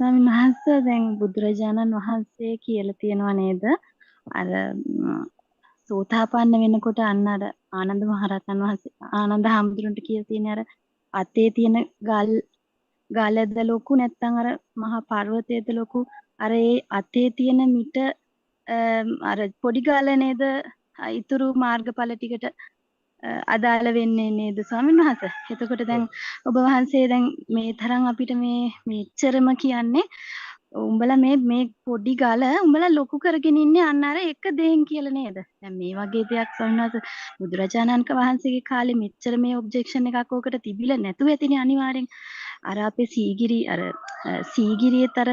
ස්වාමීන් වහන්සේ දැන් බුදුරජාණන් වහන්සේ කියලා තියෙනවා නේද? අර සෝතාපන්න වෙනකොට අන්න අර ආනන්ද මහරහතන් වහන්සේ ආනන්ද හාමුදුරන්ට කියලා තියෙන අර අතේ තියෙන ගලද ලොකු නැත්නම් අර මහා පර්වතයේද ලොකු අර ඒ අතේ තියෙන මිට අර පොඩි ගල නේද ඊතුරු මාර්ගඵල ටිකට අදාළ වෙන්නේ නේද ස්වාමීන් වහන්සේ? එතකොට දැන් ඔබ වහන්සේ දැන් මේ තරම් අපිට මේ මෙච්චරම කියන්නේ උඹලා මේ පොඩි ගල උඹලා ලොකු කරගෙන ඉන්නේ අන්න අර එක දෙයින් කියලා නේද? දැන් මේ වගේ දෙයක් ස්වාමීන් වහන්සේ බුදුරජාණන් වහන්සේගේ කාලේ මෙච්චර මේ ඔබ්ජෙක්ෂන් එකක් ඕකට තිබිලා නැතුව ඇතිනේ අනිවාර්යෙන්. අර අපේ සීගිරියේතර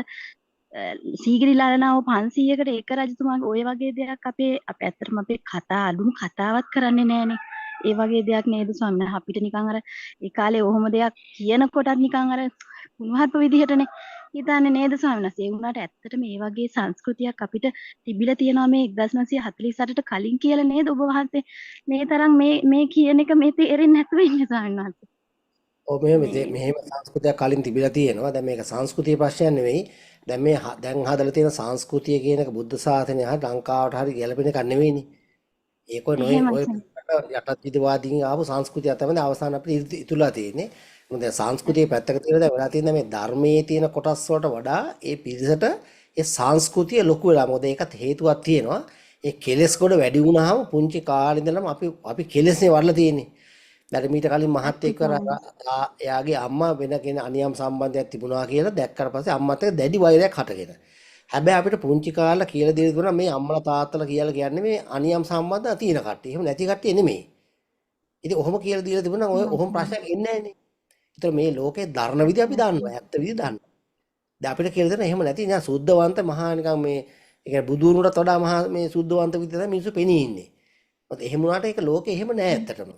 සීගිරි ලාලනාව 500කට එක රජතුමාගේ ওই වගේ දෙයක් අපේ ඇත්තටම අපේ කතා අඳුම් කතාවක් කරන්නේ නැහනේ. ඒ වගේ දෙයක් නේද ස්වාමීන් වහන්සේ අපිට නිකන් අර ඒ කාලේ ඔහොම දෙයක් කියනකොටත් නිකන් අර කුණුහරුප විදිහටනේ හිතන්නේ නේද ස්වාමීන් වහන්සේ. ඒ වුණාට ඇත්තටම මේ වගේ සංස්කෘතියක් අපිට තිබිලා තියෙනවා මේ 1948ට කලින් කියලා නේද ඔබ වහන්සේ මේ තරම් මේ කියන එක මේ තේරෙන්නේ නැතුව ඉන්නේ ස්වාමීන් වහන්සේ. ඔව් මෙහෙම සංස්කෘතියක් කලින් තිබිලා තියෙනවා. දැන් මේක සංස්කෘතිය ප්‍රශ්නයක් නෙවෙයි. දැන් හදලා තියෙන සංස්කෘතිය කියන එක බුද්ධ ශාසනය හරි ලංකාවට හරි ගැලපෙන එකක් නෙවෙයිනේ. ඒක ඔය යටත්විදවාදීන් ආපු සංස්කෘතිය තමයි අවසාන අපිට ඉතුරුලා තියෙන්නේ. මොකද සංස්කෘතියේ පැත්තක තියලා දැන් වෙලා තියෙන මේ ධර්මයේ තියෙන කොටස් වලට වඩා ඒ පිරිසට ඒ සංස්කෘතිය ලොකු වෙලා. මොකද ඒකත් හේතුවක් තියෙනවා. ඒ කෙලස් කොට වැඩි වුණාම පුංචි කාලේ ඉඳලම අපි කෙලස්නේ වඩලා තියෙන්නේ. දැන් මීට කලින් මහත්තයෙක් එයාගේ අම්මා වෙන කෙනෙක් අනියම් සම්බන්ධයක් තිබුණා කියලා දැක්කට පස්සේ අම්මත් එක්ක දැඩි වෛරයක් හටගෙන. හැබැයි අපිට පුංචි කාලේ කියලා දෙන්න දුන්නා මේ අම්මලා තාත්තලා කියලා කියන්නේ මේ අනියම් සම්බන්ධ තියෙන කට්ටිය. එහෙම නැති කට්ටිය නෙමෙයි. ඉතින් ඔහොම කියලා දීලා තිබුණා ඔහොම ප්‍රශ්නයක් එන්නේ නැහනේ. ඒතර මේ ලෝකේ ධර්ම විදි අපි දන්නවා. ඇත්ත විදි දන්නවා. දැන් අපිට කියලා දෙන එහෙම නැති නෑ සුද්ධවන්ත මහා නිකන් මේ ඒ කියන්නේ බුදුරුණට වඩා මහා මේ සුද්ධවන්ත විදිහට තමයි මිනිස්සු පෙනී ඉන්නේ. මොකද එහෙම වුණාට ඒක ලෝකේ එහෙම නෑ ඇත්තටම.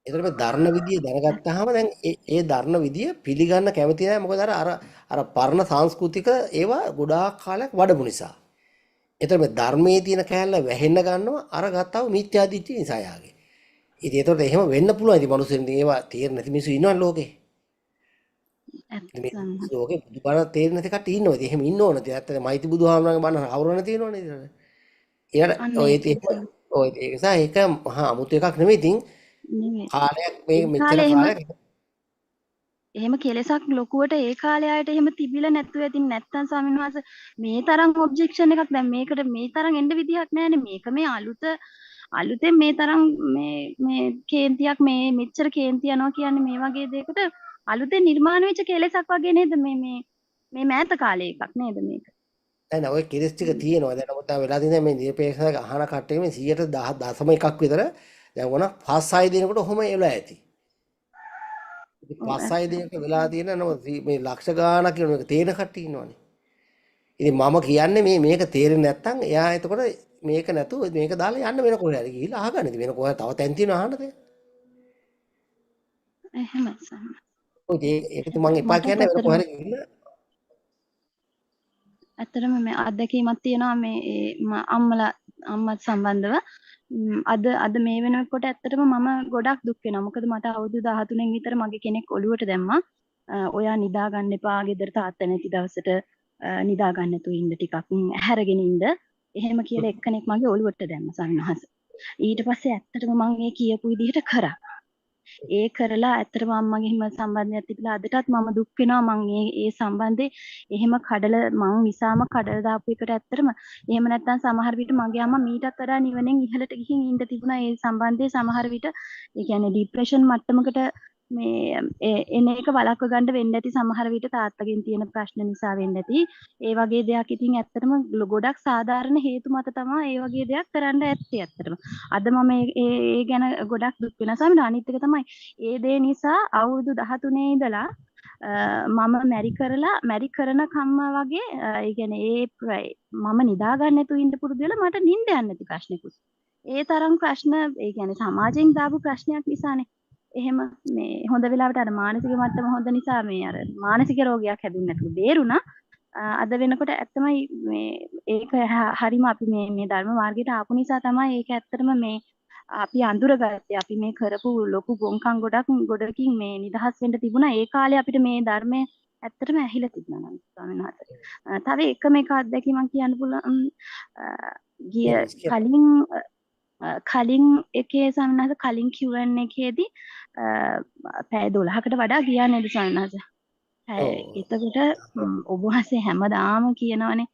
ඒතර මේ ධර්ම විදිය දැනගත්තාම දැන් ඒ ධර්ම විදිය පිළිගන්න කැමති නෑ මොකද අර පරණ සංස්කෘතික ඒවා ගොඩාක් කාලයක් වඩපු නිසා. ඒතර මේ ධර්මයේ තියෙන කැලල වැහෙන්න ගන්නවා අර ගත්තව මිත්‍යා දිට්ඨිය නිසා යාගේ. ඉතින් ඒතකොට එහෙම වෙන්න පුළුවන් ඉතින් මිනිස්සුන්ට ඒවා තේරෙන්නේ නැති මිනිස්සු ඉන්නවනේ ලෝකේ. මේ ලෝකේ බුදුබණ තේරෙන්නේ නැති කට්ටිය ඉන්නවා. ඉතින් එහෙම ඉන්න ඕන. ඉතින් ඇත්තට මෛත්‍රී බුදුහාමරගේ බණ අවරණ තියෙනවනේ ඉතින්. ඒකට ඔය ඒක නිසා ඒක මහා අමුතු එකක් නෙමෙයි ඉතින් කාලයක් මේ මෙච්චර කාලයක් එහෙම කෙලසක් ලොකුවට ඒ කාලේ ආයට එහෙම තිබිලා නැතුව ඇතින් නැත්තම් ස්වාමීන් වහන්සේ මේ තරම් ඔබ්ජෙක්ෂන් එකක් දැන් මේකට මේ තරම් එන්න විදිහක් නැහැනේ මේක මේ අලුතෙන් මේ තරම් මේ කේන්තියක් මේ මෙච්චර කේන්ති යනවා කියන්නේ මේ වගේ දෙයකට අලුතෙන් නිර්මාණය වෙච්ච කෙලසක් වගේ නේද මේ මෑත කාලේ එකක් නේද මේක දැන් ඔය කෙලස් ටික තියෙනවා දැන් ඔබට වෙලා තියෙන මේ නිරපේක්ෂක අහන කට්ටිය මේ 100.1ක් විතර දැන් වුණා 5-6 දිනකට ඔහොම එලා ඇති. ඉතින් 5-6 දිනකට වෙලා තියෙන මේ ලක්ෂ ගාණක් කියන එක තේරෙන කට්ටිය ඉන්නවනේ. ඉතින් මම කියන්නේ මේක තේරෙන්නේ නැත්නම් එයා එතකොට මේක නැතුව මේක දාලා යන්න වෙන කොහෙද ගිහිල්ලා අහගන්න. ඉතින් වෙන කොහෙද තව තැන් තියෙනවා අහන්න දෙයක්. එහෙමයි සම. ඔය ඒක මම එපා කියන්නේ වෙන කොහෙද ගිහිල්ලා. ඇත්තටම මේ අත්දැකීමක් තියෙනවා මේ අම්මත් සම්බන්ධව. අද මේ වෙනකොට ඇත්තටම මම ගොඩක් දුක් වෙනවා. මොකද මට අවුරුදු 13න් විතර මගේ කෙනෙක් ඔළුවට දැම්මා. ඔයා නිදා ගන්න එපා. ගෙදර තාත්තා නැති දවසට නිදා ගන්න නැතුව ඉන්න ටිකක් හැරගෙන ඉන්න. එහෙම කියලා එක්කෙනෙක් මගේ ඔළුවට දැම්මා සන්නහස. ඊට පස්සේ ඇත්තටම මම ඒ කියපු විදිහට කරා. ඒ කරලා ඇත්තටම අම්මගේ හිම සම්බන්ධයක් තිබිලා අදටත් මම දුක් වෙනවා මම ඒ සම්බන්ධේ එහෙම මං නිසාම කඩලා දාපු එකට ඇත්තටම එහෙම නැත්නම් සමහර විට මගේ අම්මා මීටත් වඩා නිවනෙන් ඉහළට ගිහින් ඉන්න තිබුණා ඒ සම්බන්ධයේ සමහර විට ඒ කියන්නේ ડિප්‍රෙෂන් මට්ටමකට මේ එන එක වළක්ව ගන්න වෙන්න ඇති සමහර විට තාත්තගෙන් තියෙන ප්‍රශ්න නිසා වෙන්න ඇති ඒ වගේ දෙයක් ඉතින් ඇත්තටම ගොඩක් සාධාරණ හේතු මත තමයි ඒ වගේ දෙයක් කරන්න ඇත්තේ ඇත්තටම අද මම ඒ ගැන ගොඩක් දුක් වෙනවා ස්වාමීන් අනිත් එක තමයි ඒ දේ නිසා අවුරුදු 13 ඉඳලා මම මැරි කරන කම්ම වගේ ඒ කියන්නේ මම නිදා ගන්න නැතුව ඉන්න පුරුදු වෙලා මට නිින්ද යන්නේ නැති ප්‍රශ්නකුත් ඒ තරම් ප්‍රශ්න ඒ කියන්නේ සමාජයෙන් දාපු ප්‍රශ්නයක් නිසානේ එහෙම මේ හොඳ වෙලාවට අර මානසික මට්ටම හොඳ නිසා මේ අර මානසික රෝගයක් හැදුන්නේ නැතුව බේරුණා. අද වෙනකොට ඇත්තමයි මේ ඒක හරිම අපි මේ ධර්ම මාර්ගයට ආපු නිසා තමයි ඒක ඇත්තටම මේ අපි අඳුරගත්තේ. අපි මේ කරපු ලොකු ගොංකම් ගොඩකින් මේ නිදහස් වෙන්න තිබුණා. ඒ කාලේ අපිට මේ ධර්මයේ ඇත්තටම ඇහිලා තිබුණා නම් ස්වාමීන් වහන්සේ. තව එකම එක අත්දැකීමක් කියන්න පුළුවන්. ගිය කියන්න. කලින් එකේ ස්වාමීන් වහන්සේ කලින් Q&A එකේදී පැය 12කට වඩා ගියා නේද ස්වාමීන් වහන්සේ? ඔව්. එතකොට ඔබ වහන්සේ හැමදාම කියනවනේ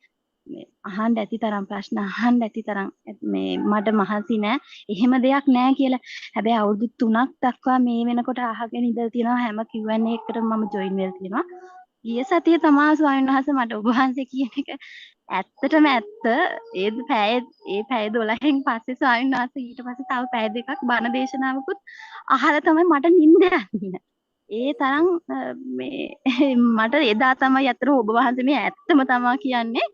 මේ අහන්න ඇති තරම් ප්‍රශ්න අහන්න ඇති තරම් මේ මට මහන්සි නෑ එහෙම දෙයක් නෑ කියලා. හැබැයි අවුරුදු 3ක් දක්වා මේ වෙනකොට අහගෙන ඉඳලා තියෙනවා හැම Q&A එකකටම මම ජොයින් වෙලා තියෙනවා. ගිය සතිය තමයි ස්වාමීන් වහන්සේ මට ඔබ වහන්සේ කියන එක ඇත්තටම ඇත්ත. ඒ පැය 12න් පස්සේ ස්වාමීන් වහන්සේ ඊට පස්සේ තව පැය දෙකක් බණ දේශනාවකුත් අහලා තමයි මට නිින්ද යන්නේ. ඒ තරම් මේ මට එදා තමයි අතන ඔබ වහන්සේ මේ ඇත්තම තමයි කියන්නේ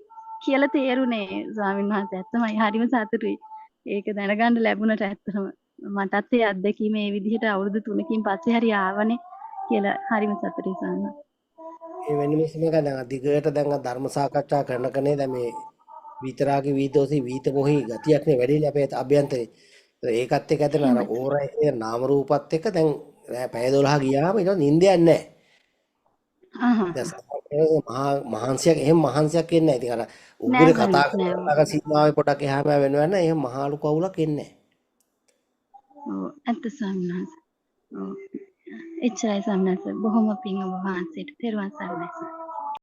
කියලා තේරුනේ ස්වාමීන් වහන්සේ. ඇත්තමයි හරිම සතුටුයි. ඒක දැනගන්න ලැබුණට ඇත්තම මටත් ඒ අත්දැකීම මේ විදිහට අවුරුදු 3කින් පස්සේ හරි ආවනේ කියලා හරිම සතුටුයි ස්වාමීන් වහන්සේ. මේ වෙන මිනිස්සු මේක දැන් දිගට දැන් ධර්ම සාකච්ඡා කරනකනේ දැන් මේ විතරාගේ වීතෝසී වීත මොහි ගතියක් නේ වැඩිලා අපේ අභ්‍යන්තරේ. ඒකත් එක්ක ඇතන අර එහෙමයි. ඕරයි නාම රූපත් එක්ක දැන් පැය 12 ගියාම ඊට නිින්දයක් නැහැ. දැන් මහන්සියක් එහෙම මහන්සියක් එන්නේ නැහැ. ඉතින් අර නෑ උගුරේ කතා ස්වාමීන් වහන්සේ නෑ. කරලා සීමාවේ පොඩක් එහාම වෙනවන්න එහෙම මහා ලොකු අවුලක් එන්නේ නැහැ. ඔව් ඇත්ත ස්වාමීන් වහන්සේ. ඔව් එච්චරයි ස්වාමීන් වහන්සේ. බොහොම පිං ඔබ වහන්සේට. තෙරුවන් සරණයි.